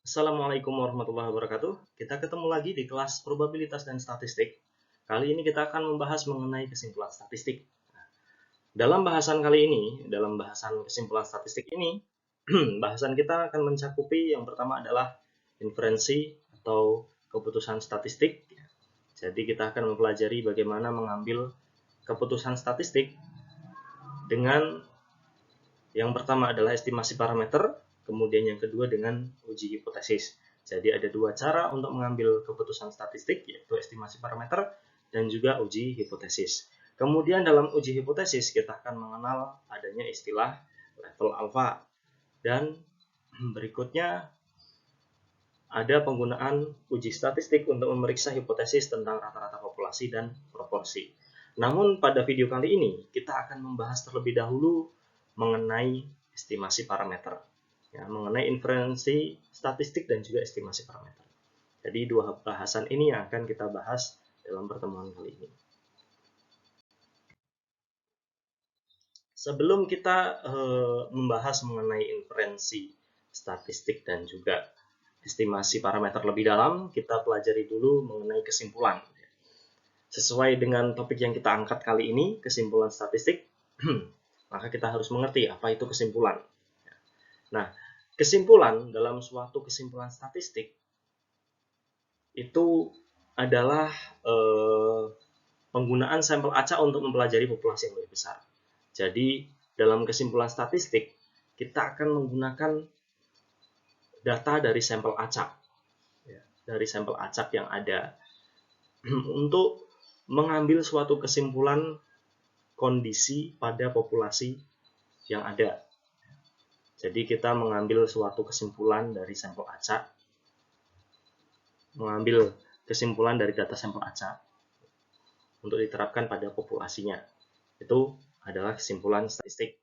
Assalamualaikum warahmatullahi wabarakatuh. Kita ketemu lagi di kelas probabilitas dan statistik. Kali ini kita akan membahas mengenai kesimpulan statistik. Dalam bahasan kali ini, dalam bahasan kesimpulan statistik ini, bahasan kita akan mencakupi yang pertama adalah inferensi atau keputusan statistik. Jadi kita akan mempelajari bagaimana mengambil keputusan statistik dengan yang pertama adalah estimasi parameter, kemudian yang kedua dengan uji hipotesis. Jadi ada dua cara untuk mengambil keputusan statistik, yaitu estimasi parameter dan juga uji hipotesis. Kemudian dalam uji hipotesis kita akan mengenal adanya istilah level alpha. Dan berikutnya ada penggunaan uji statistik untuk memeriksa hipotesis tentang rata-rata populasi dan proporsi. Namun pada video kali ini kita akan membahas terlebih dahulu mengenai estimasi parameter, mengenai inferensi statistik dan juga estimasi parameter. Jadi dua bahasan ini yang akan kita bahas dalam pertemuan kali ini. Sebelum kita membahas mengenai inferensi statistik dan juga estimasi parameter lebih dalam, kita pelajari dulu mengenai kesimpulan. Sesuai dengan topik yang kita angkat kali ini, kesimpulan statistik, maka kita harus mengerti apa itu kesimpulan. Nah, kesimpulan dalam suatu kesimpulan statistik itu adalah penggunaan sampel acak untuk mempelajari populasi yang lebih besar. Jadi, dalam kesimpulan statistik, kita akan menggunakan data dari sampel acak, yang ada untuk mengambil suatu kesimpulan kondisi pada populasi yang ada. Jadi kita mengambil suatu kesimpulan dari sampel acak, mengambil kesimpulan dari data sampel acak untuk diterapkan pada populasinya. Itu adalah kesimpulan statistik.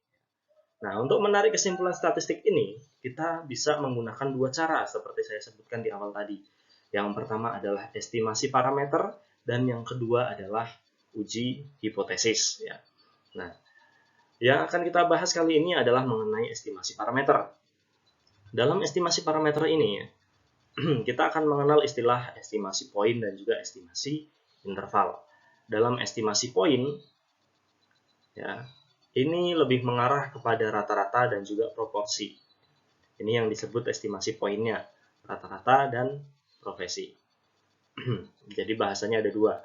Nah, untuk menarik kesimpulan statistik ini, kita bisa menggunakan dua cara seperti saya sebutkan di awal tadi. Yang pertama adalah estimasi parameter dan yang kedua adalah uji hipotesis. Nah, yang akan kita bahas kali ini adalah mengenai estimasi parameter. Dalam estimasi parameter ini, kita akan mengenal istilah estimasi poin dan juga estimasi interval. Dalam estimasi poin, ini lebih mengarah kepada rata-rata dan juga proporsi. Ini yang disebut estimasi poinnya, rata-rata dan profesi. Jadi bahasanya ada dua,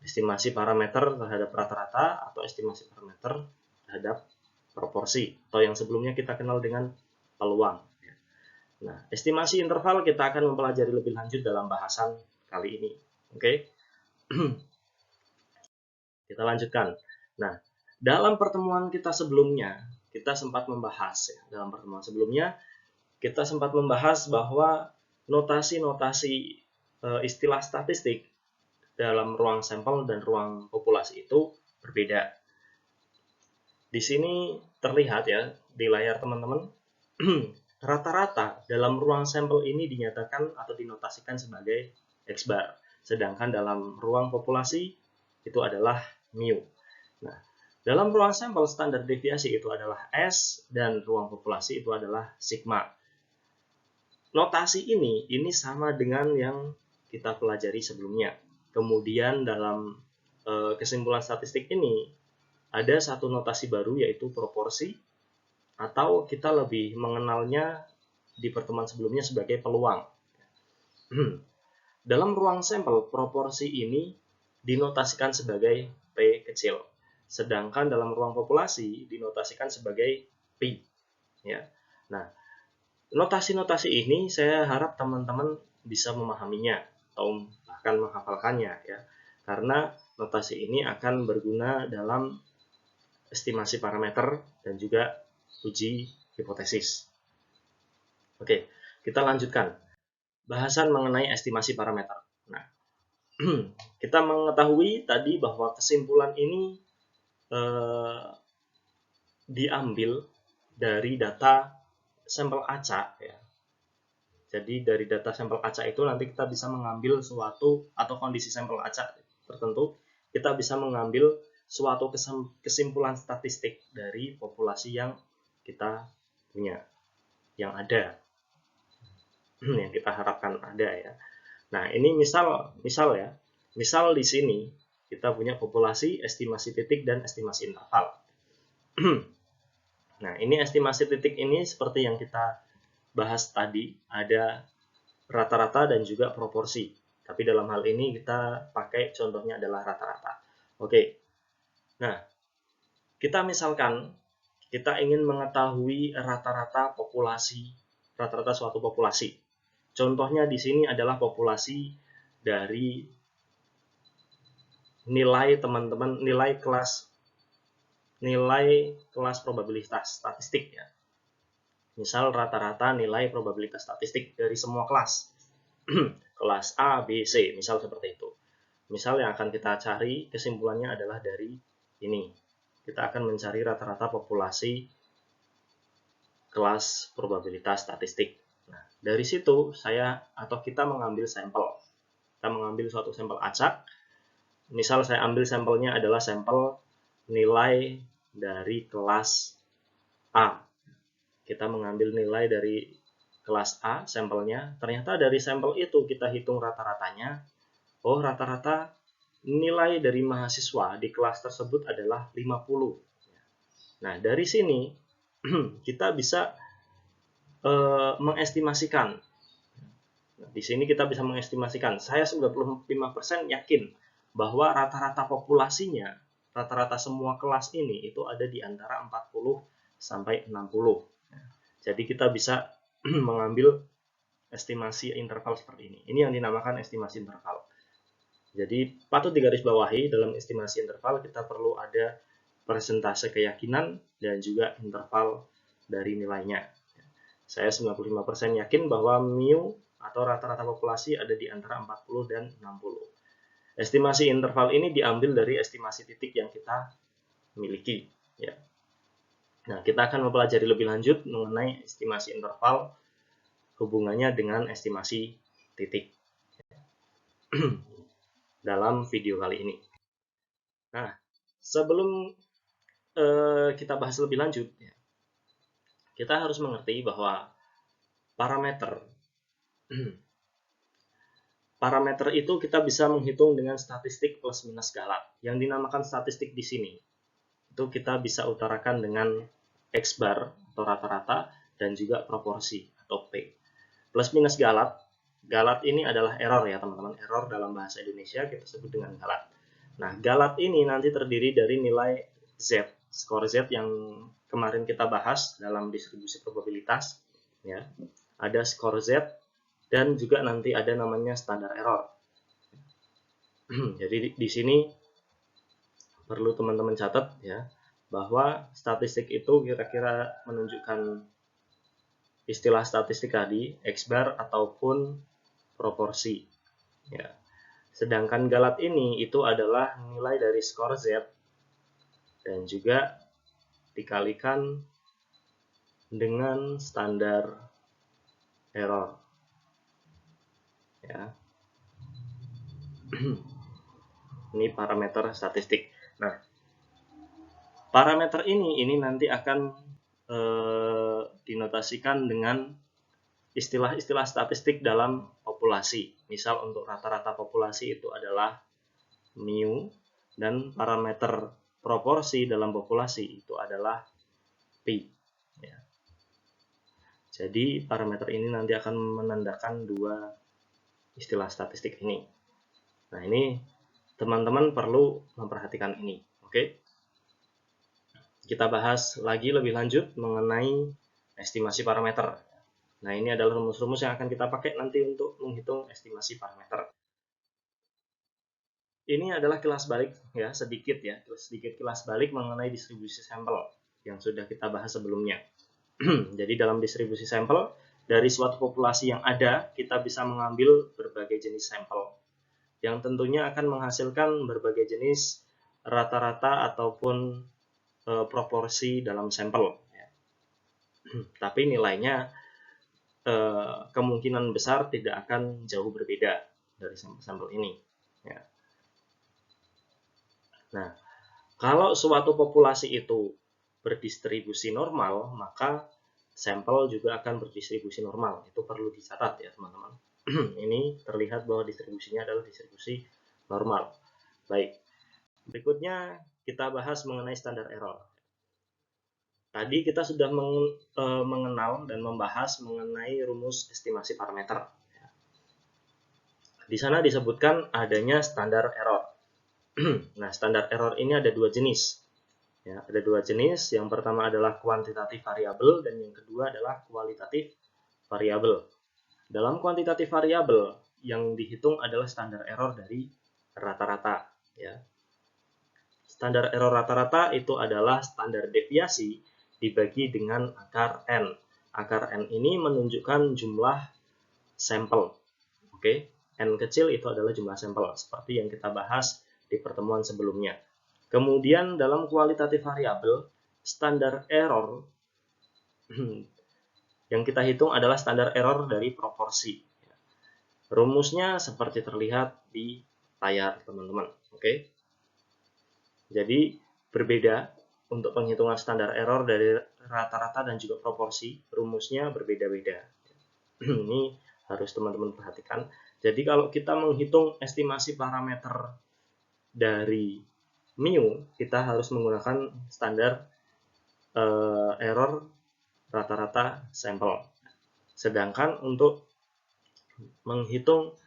estimasi parameter terhadap rata-rata atau estimasi parameter terhadap proporsi, atau yang sebelumnya kita kenal dengan peluang. Nah, estimasi interval kita akan mempelajari lebih lanjut dalam bahasan kali ini. Oke? Kita lanjutkan. Nah, dalam pertemuan kita sebelumnya, kita sempat membahas bahwa notasi-notasi istilah statistik dalam ruang sampel dan ruang populasi itu berbeda. Di sini terlihat di layar teman-teman, rata-rata dalam ruang sampel ini dinyatakan atau dinotasikan sebagai X bar, sedangkan dalam ruang populasi itu adalah mu. Nah, dalam ruang sampel standar deviasi itu adalah S dan ruang populasi itu adalah sigma. Notasi ini sama dengan yang kita pelajari sebelumnya. Kemudian dalam kesimpulan statistik ini ada satu notasi baru yaitu proporsi, atau kita lebih mengenalnya di pertemuan sebelumnya sebagai peluang. Dalam ruang sampel, proporsi ini dinotasikan sebagai P kecil, sedangkan dalam ruang populasi dinotasikan sebagai P. Nah, notasi-notasi ini saya harap teman-teman bisa memahaminya atau bahkan menghafalkannya, karena notasi ini akan berguna dalam estimasi parameter dan juga uji hipotesis. Oke, kita lanjutkan bahasan mengenai estimasi parameter. Nah, kita mengetahui tadi bahwa kesimpulan ini diambil dari data sampel acak. Jadi dari data sampel acak itu nanti kita bisa mengambil suatu atau kondisi sampel acak tertentu, kita bisa mengambil suatu kesimpulan statistik dari populasi yang kita punya, yang ada. yang kita harapkan ada ya. Nah, ini misal ya. Misal di sini kita punya populasi, estimasi titik, dan estimasi interval. Nah, ini estimasi titik ini seperti yang kita bahas tadi, ada rata-rata dan juga proporsi. Tapi dalam hal ini kita pakai contohnya adalah rata-rata. Oke. Nah, kita misalkan kita ingin mengetahui rata-rata suatu populasi. Contohnya di sini adalah populasi dari nilai teman-teman, nilai kelas probabilitas statistik ya. Misal rata-rata nilai probabilitas statistik dari semua kelas. Kelas A, B, C, misal seperti itu. Misal yang akan kita cari kesimpulannya adalah dari ini. Kita akan mencari rata-rata populasi kelas probabilitas statistik. Nah, dari situ kita mengambil sampel. Kita mengambil suatu sampel acak. Misal saya ambil sampelnya adalah sampel nilai dari kelas A. Kita mengambil nilai dari kelas A sampelnya. Ternyata dari sampel itu kita hitung rata-ratanya. Oh, rata-rata nilai dari mahasiswa di kelas tersebut adalah 50. Nah, dari sini kita bisa mengestimasikan. Nah, di sini kita bisa mengestimasikan. Saya 95% yakin bahwa rata-rata populasinya, rata-rata semua kelas ini itu ada di antara 40 sampai 60. Jadi kita bisa mengambil estimasi interval seperti ini. Ini yang dinamakan estimasi interval. Jadi patut digarisbawahi dalam estimasi interval kita perlu ada persentase keyakinan dan juga interval dari nilainya. Saya 95% yakin bahwa mu atau rata-rata populasi ada di antara 40 dan 60. Estimasi interval ini diambil dari estimasi titik yang kita miliki. Ya. Nah, kita akan mempelajari lebih lanjut mengenai estimasi interval, hubungannya dengan estimasi titik dalam video kali ini. Nah, sebelum kita bahas lebih lanjut, kita harus mengerti bahwa parameter itu kita bisa menghitung dengan statistik plus minus galat. Yang dinamakan statistik di sini itu kita bisa utarakan dengan X bar atau rata-rata dan juga proporsi atau P. Plus minus galat. Galat ini adalah error ya teman-teman. Error dalam bahasa Indonesia kita sebut dengan galat. Nah, galat ini nanti terdiri dari nilai Z, skor Z yang kemarin kita bahas dalam distribusi probabilitas ya. Ada skor Z dan juga nanti ada namanya standar error. Jadi di sini perlu teman-teman catat ya, bahwa statistik itu kira-kira menunjukkan istilah statistik tadi, X bar ataupun proporsi. Ya. Sedangkan galat ini itu adalah nilai dari skor Z dan juga dikalikan dengan standar error. Ya. Ini parameter statistik. Nah, parameter ini nanti akan dinotasikan dengan istilah-istilah statistik dalam populasi. Misal untuk rata-rata populasi itu adalah mu dan parameter proporsi dalam populasi itu adalah pi. Ya. Jadi parameter ini nanti akan menandakan dua istilah statistik ini. Nah, ini teman-teman perlu memperhatikan ini. Oke? Kita bahas lagi lebih lanjut mengenai estimasi parameter. Nah, ini adalah rumus-rumus yang akan kita pakai nanti untuk menghitung estimasi parameter. Ini adalah kilas balik ya, sedikit kilas balik mengenai distribusi sampel yang sudah kita bahas sebelumnya. Jadi dalam distribusi sampel, dari suatu populasi yang ada, kita bisa mengambil berbagai jenis sampel yang tentunya akan menghasilkan berbagai jenis rata-rata ataupun proporsi dalam sampel. Tapi nilainya kemungkinan besar tidak akan jauh berbeda dari sampel ini. Ya. Nah, kalau suatu populasi itu berdistribusi normal, maka sampel juga akan berdistribusi normal. Itu perlu dicatat ya teman-teman. Ini terlihat bahwa distribusinya adalah distribusi normal. Baik, berikutnya kita bahas mengenai standar error. Tadi kita sudah mengenal dan membahas mengenai rumus estimasi parameter. Di sana disebutkan adanya standar error. Nah, standar error ini ada dua jenis. Ya, ada dua jenis. Yang pertama adalah kuantitatif variabel dan yang kedua adalah kualitatif variabel. Dalam kuantitatif variabel yang dihitung adalah standar error dari rata-rata. Ya. Standar error rata-rata itu adalah standar deviasi dibagi dengan akar N. Akar N ini menunjukkan jumlah sampel. Oke, N kecil itu adalah jumlah sampel, seperti yang kita bahas di pertemuan sebelumnya. Kemudian dalam kualitatif variabel, standar error yang kita hitung adalah standar error dari proporsi. Rumusnya seperti terlihat di layar, teman-teman. Oke. Jadi berbeda untuk penghitungan standar error dari rata-rata dan juga proporsi, rumusnya berbeda-beda. Ini harus teman-teman perhatikan. Jadi kalau kita menghitung estimasi parameter dari mu, kita harus menggunakan standar error rata-rata sampel. Sedangkan untuk menghitung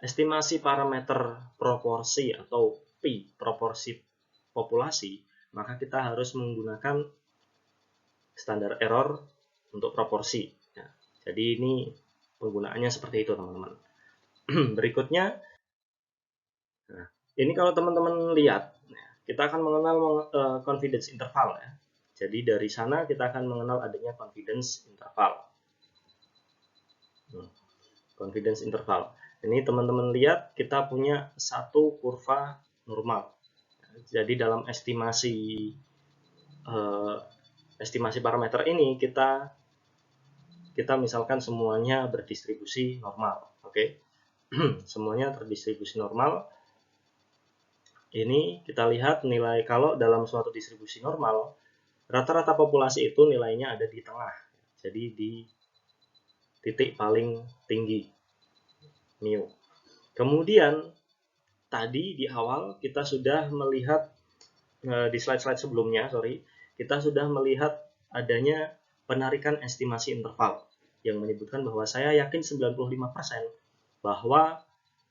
estimasi parameter proporsi atau P, proporsi populasi, maka kita harus menggunakan standar error untuk proporsi. Ya, jadi ini penggunaannya seperti itu, teman-teman. Berikutnya, nah, ini kalau teman-teman lihat, kita akan mengenal confidence interval. Ya. Jadi dari sana kita akan mengenal adanya confidence interval. Confidence interval. Ini teman-teman lihat kita punya satu kurva normal. Jadi dalam estimasi parameter ini kita misalkan semuanya berdistribusi normal. Oke. Semuanya terdistribusi normal. Ini kita lihat nilai kalau dalam suatu distribusi normal, rata-rata populasi itu nilainya ada di tengah. Jadi di titik paling tinggi mu. Kemudian tadi di awal kita sudah melihat di slide-slide sebelumnya, kita sudah melihat adanya penarikan estimasi interval yang menyebutkan bahwa saya yakin 95% bahwa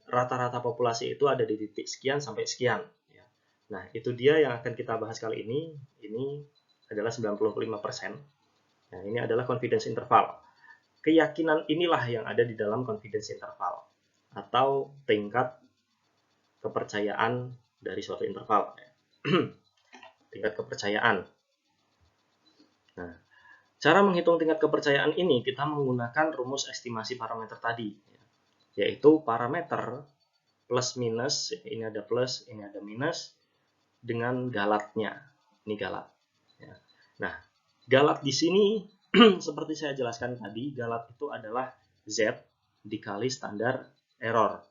rata-rata populasi itu ada di titik sekian sampai sekian. Nah, itu dia yang akan kita bahas kali ini. Ini adalah 95%. Nah, ini adalah confidence interval. Keyakinan inilah yang ada di dalam confidence interval atau tingkat kepercayaan dari suatu interval. Tingkat kepercayaan. Nah, cara menghitung tingkat kepercayaan ini kita menggunakan rumus estimasi parameter tadi, yaitu parameter plus minus, ini ada plus, ini ada minus, dengan galatnya. Ini galat. Nah, galat di sini seperti saya jelaskan tadi, galat itu adalah Z dikali standar error.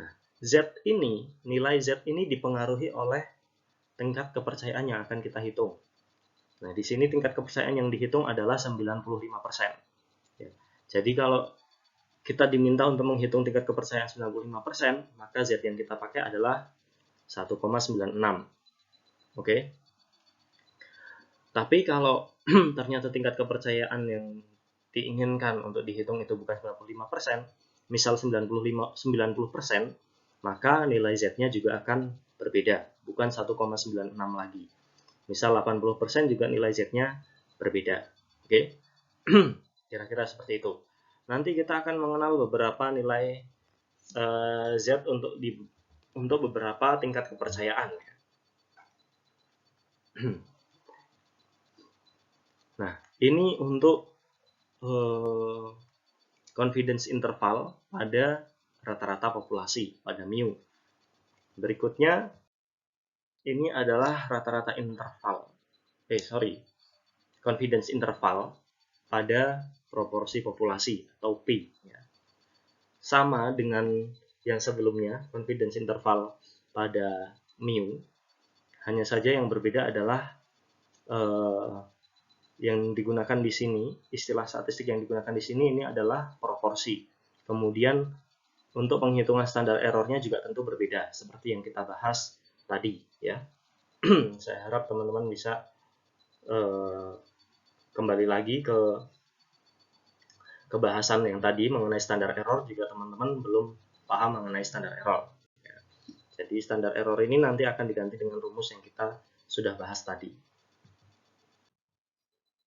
Nah, Z ini, nilai Z ini dipengaruhi oleh tingkat kepercayaan yang akan kita hitung. Nah, di sini tingkat kepercayaan yang dihitung adalah 95%. Ya. Jadi kalau kita diminta untuk menghitung tingkat kepercayaan 95%, maka Z yang kita pakai adalah 1,96. Oke. Tapi kalau ternyata tingkat kepercayaan yang diinginkan untuk dihitung itu bukan 95%, misal 90%, maka nilai Z-nya juga akan berbeda, bukan 1,96 lagi. Misal 80% juga nilai Z-nya berbeda. Oke. Kira-kira seperti itu. Nanti kita akan mengenal beberapa nilai Z untuk beberapa tingkat kepercayaan. Nah, ini untuk confidence interval pada rata-rata populasi, pada mu. Berikutnya, ini adalah rata-rata interval. Confidence interval pada proporsi populasi atau P. Sama dengan yang sebelumnya, confidence interval pada mu, hanya saja yang berbeda adalah yang digunakan di sini, istilah statistik yang digunakan di sini ini adalah proporsi. Kemudian untuk penghitungan standar errornya juga tentu berbeda, seperti yang kita bahas tadi ya. Saya harap teman-teman bisa kembali lagi ke bahasan yang tadi mengenai standar error jika teman-teman belum paham mengenai standar error. Jadi standar error ini nanti akan diganti dengan rumus yang kita sudah bahas tadi.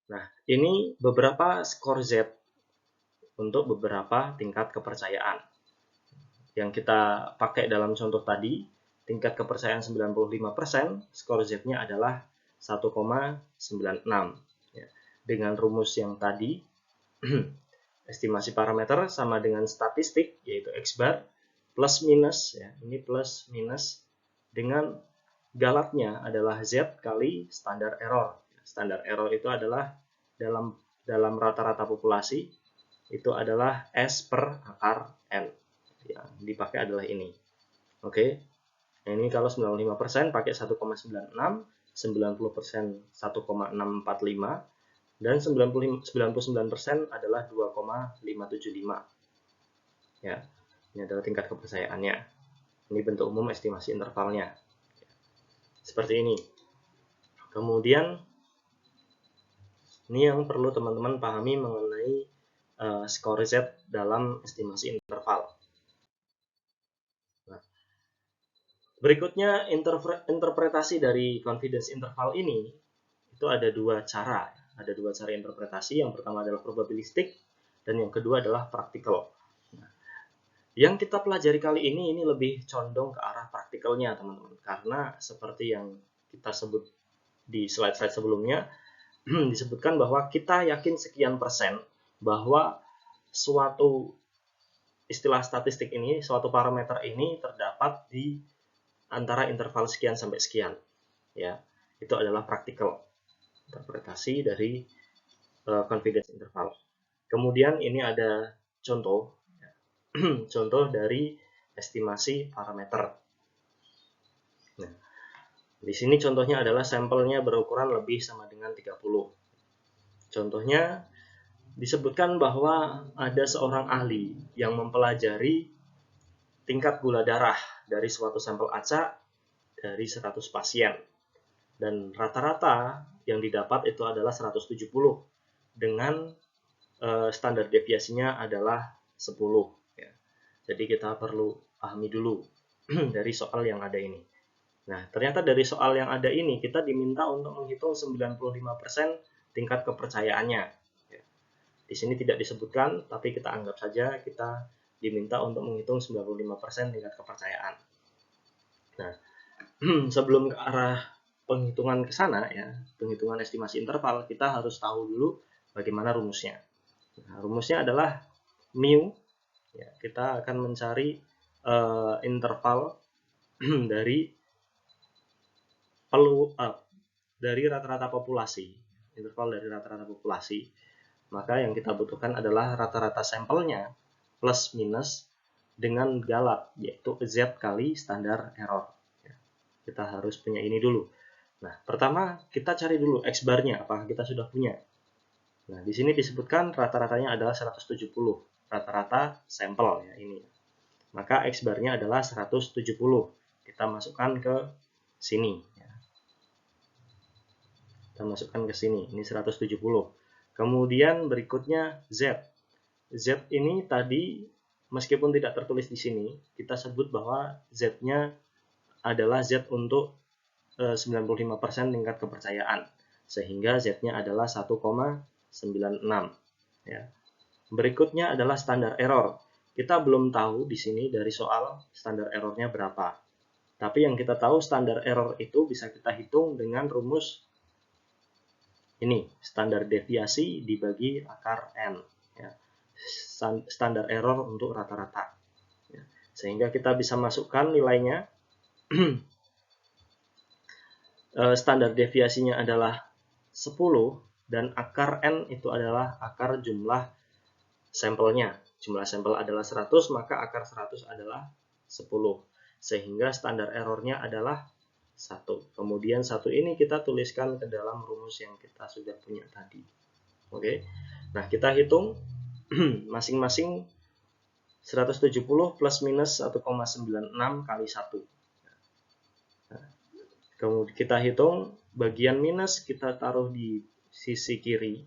Nah, ini beberapa skor Z untuk beberapa tingkat kepercayaan. Yang kita pakai dalam contoh tadi, tingkat kepercayaan 95%, skor Z-nya adalah 1,96. Ya. Dengan rumus yang tadi, estimasi parameter sama dengan statistik, yaitu X bar, plus minus, ya, ini plus minus, dengan galatnya adalah Z kali standar error. Standar error itu adalah dalam rata-rata populasi, itu adalah S per akar N. Yang dipakai adalah ini. Oke, nah, ini kalau 95% pakai 1,96, 90% 1,645, dan 99% adalah 2,575. Ya, ini adalah tingkat kepercayaannya. Ini bentuk umum estimasi intervalnya. Seperti ini. Kemudian, ini yang perlu teman-teman pahami mengenai skor Z dalam estimasi interval. Nah, berikutnya, interpretasi dari confidence interval ini, itu ada dua cara. Ada dua cara interpretasi. Yang pertama adalah probabilistik, dan yang kedua adalah practical. Nah, yang kita pelajari kali ini lebih condong ke arah praktikalnya, teman-teman. Karena seperti yang kita sebut di slide-slide sebelumnya, disebutkan bahwa kita yakin sekian persen bahwa suatu istilah statistik ini, suatu parameter ini terdapat di antara interval sekian sampai sekian. Ya, itu adalah practical interpretasi dari confidence interval. Kemudian ini ada contoh contoh dari estimasi parameter. Nah, di sini contohnya adalah sampelnya berukuran lebih sama dengan 30. Contohnya disebutkan bahwa ada seorang ahli yang mempelajari tingkat gula darah dari suatu sampel acak dari 100 pasien. Dan rata-rata yang didapat itu adalah 170 dengan standar deviasinya adalah 10. Ya. Jadi kita perlu pahami dulu dari soal yang ada ini. Nah, ternyata dari soal yang ada ini kita diminta untuk menghitung 95% tingkat kepercayaannya. Ya. Di sini tidak disebutkan, tapi kita anggap saja kita diminta untuk menghitung 95% tingkat kepercayaan. Nah, sebelum ke arah penghitungan ke sana, ya, penghitungan estimasi interval, kita harus tahu dulu bagaimana rumusnya. Nah, rumusnya adalah mu. Ya, kita akan mencari interval dari rata-rata populasi, interval dari rata-rata populasi. Maka yang kita butuhkan adalah rata-rata sampelnya plus minus dengan galat, yaitu Z kali standar error. Ya, kita harus punya ini dulu. Nah, pertama kita cari dulu X barnya, apakah kita sudah punya. Nah, di sini disebutkan rata-ratanya adalah 170, rata-rata sampel, ya, ini. Maka X barnya adalah 170. Kita masukkan ke sini. Ya. Kita masukkan ke sini, ini 170. Kemudian berikutnya Z. Z ini tadi, meskipun tidak tertulis di sini, kita sebut bahwa Z-nya adalah Z untuk 95% tingkat kepercayaan. Sehingga Z-nya adalah 1,96. Ya. Berikutnya adalah standar error. Kita belum tahu di sini dari soal standar errornya berapa. Tapi yang kita tahu standar error itu bisa kita hitung dengan rumus ini, standar deviasi dibagi akar N. Ya. Standar error untuk rata-rata. Ya. Sehingga kita bisa masukkan nilainya. Standar deviasinya adalah 10 dan akar N itu adalah akar jumlah sampelnya. Jumlah sampel adalah 100, maka akar 100 adalah 10. Sehingga standar errornya adalah 1. Kemudian 1 ini kita tuliskan ke dalam rumus yang kita sudah punya tadi. Oke. Nah, kita hitung masing-masing 170 plus minus 1,96 kali 1. Nah, kemudian kita hitung bagian minus kita taruh di sisi kiri.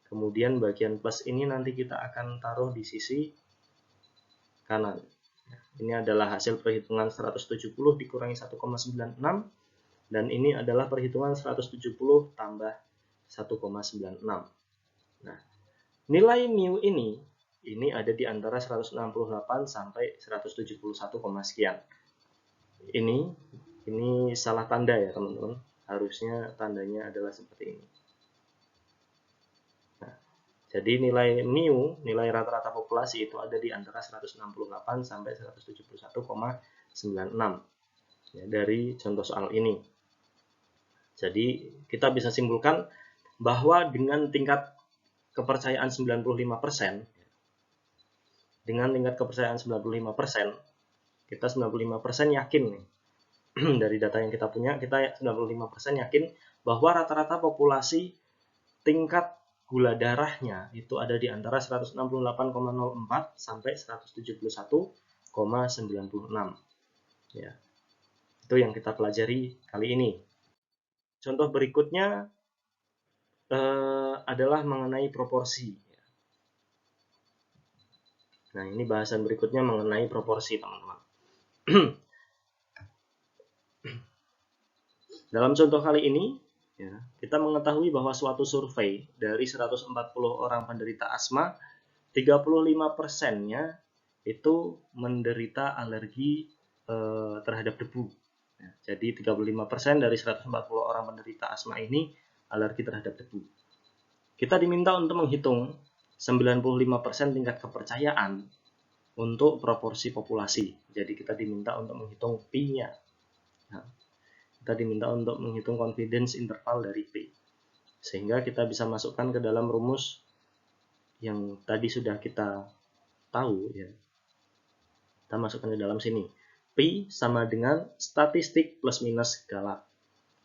Kemudian bagian plus ini nanti kita akan taruh di sisi kanan. Ini adalah hasil perhitungan 170 dikurangi 1,96 dan ini adalah perhitungan 170 tambah 1,96. Nah, nilai mu ini ada di antara 168 sampai 171, sekian. Ini salah tanda ya teman-teman. Harusnya tandanya adalah seperti ini. Nah, jadi nilai mu, nilai rata-rata populasi itu ada di antara 168 sampai 171,96 ya, dari contoh soal ini. Jadi kita bisa simpulkan bahwa dengan tingkat kepercayaan 95%, kita 95% yakin nih, dari data yang kita punya, kita 95% yakin bahwa rata-rata populasi tingkat gula darahnya itu ada di antara 168,04 sampai 171,96. Ya. Itu yang kita pelajari kali ini. Contoh berikutnya adalah mengenai proporsi. Nah, ini bahasan berikutnya mengenai proporsi, teman-teman. Dalam contoh kali ini, ya, kita mengetahui bahwa suatu survei dari 140 orang penderita asma, 35%-nya itu menderita alergi terhadap debu. Ya, jadi 35% dari 140 orang penderita asma ini alergi terhadap debu. Kita diminta untuk menghitung 95% tingkat kepercayaan untuk proporsi populasi. Jadi kita diminta untuk menghitung P-nya. Nah, kita diminta untuk menghitung confidence interval dari P. Sehingga kita bisa masukkan ke dalam rumus yang tadi sudah kita tahu. Ya. Kita masukkan ke dalam sini. P sama dengan statistik plus minus galat.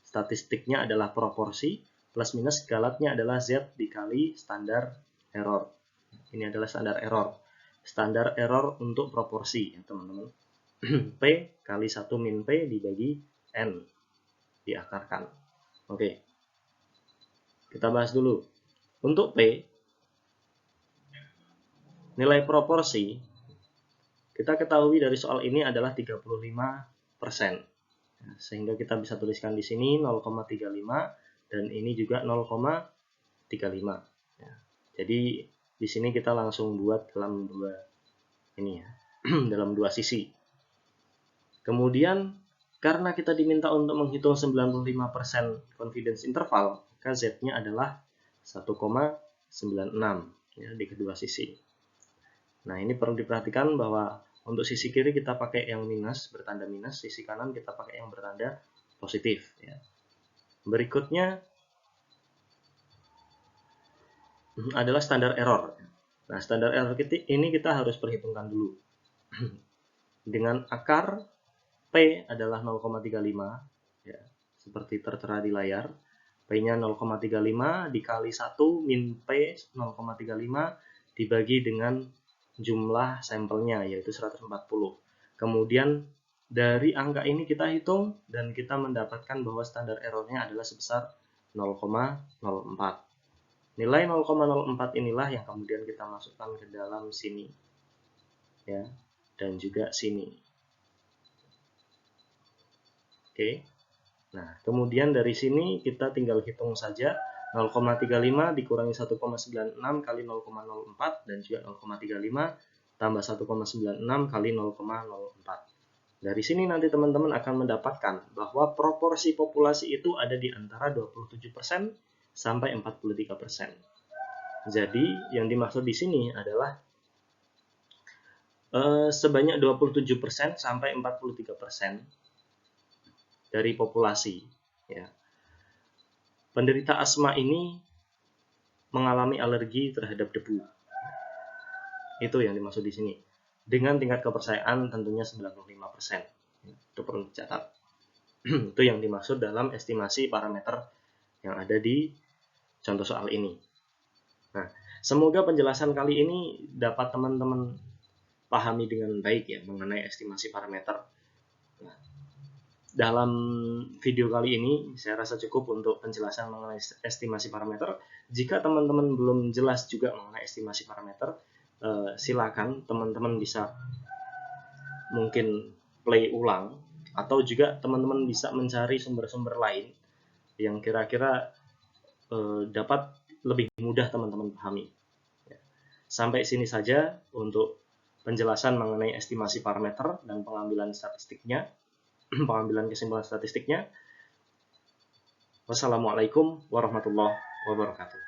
Statistiknya adalah proporsi, plus minus galatnya adalah Z dikali standar error. Ini adalah standar error. Standar error untuk proporsi, ya teman-teman. P kali 1 min P dibagi N. Diakarkan. Oke. Kita bahas dulu. Untuk P, nilai proporsi, kita ketahui dari soal ini adalah 35%. Sehingga kita bisa tuliskan di sini 0,35 dan ini juga 0,35. Ya. Jadi di sini kita langsung buat dalam dua ini ya, dalam dua sisi. Kemudian karena kita diminta untuk menghitung 95% confidence interval, maka Z-nya adalah 1,96 ya, di kedua sisi. Nah, ini perlu diperhatikan bahwa untuk sisi kiri kita pakai yang minus, bertanda minus, sisi kanan kita pakai yang bertanda positif. Ya. Berikutnya adalah standar error. Nah, standar error ini kita harus perhitungkan dulu. Dengan akar P adalah 0,35, ya, seperti tertera di layar. P-nya 0,35 dikali 1 min P 0,35 dibagi dengan jumlah sampelnya, yaitu 140. Kemudian dari angka ini kita hitung dan kita mendapatkan bahwa standar errornya adalah sebesar 0,04. Nilai 0,04 inilah yang kemudian kita masukkan ke dalam sini, ya, dan juga sini. Oke. Nah, kemudian dari sini kita tinggal hitung saja 0,35 dikurangi 1,96 kali 0,04 dan juga 0,35 tambah 1,96 kali 0,04. Dari sini nanti teman-teman akan mendapatkan bahwa proporsi populasi itu ada di antara 27% sampai 43%. Jadi yang dimaksud di sini adalah sebanyak 27% sampai 43% dari populasi, ya, penderita asma ini mengalami alergi terhadap debu. Itu yang dimaksud di sini. Dengan tingkat kepercayaan tentunya 95%. Itu perlu dicatat. Itu yang dimaksud dalam estimasi parameter yang ada di contoh soal ini. Nah, semoga penjelasan kali ini dapat teman-teman pahami dengan baik ya mengenai estimasi parameter. Nah, dalam video kali ini saya rasa cukup untuk penjelasan mengenai estimasi parameter. Jika teman-teman belum jelas juga mengenai estimasi parameter, silakan teman-teman bisa mungkin play ulang, atau juga teman-teman bisa mencari sumber-sumber lain yang kira-kira dapat lebih mudah teman-teman pahami. Sampai sini saja untuk penjelasan mengenai estimasi parameter dan pengambilan statistiknya, pengambilan kesimpulan statistiknya. Wassalamualaikum warahmatullahi wabarakatuh.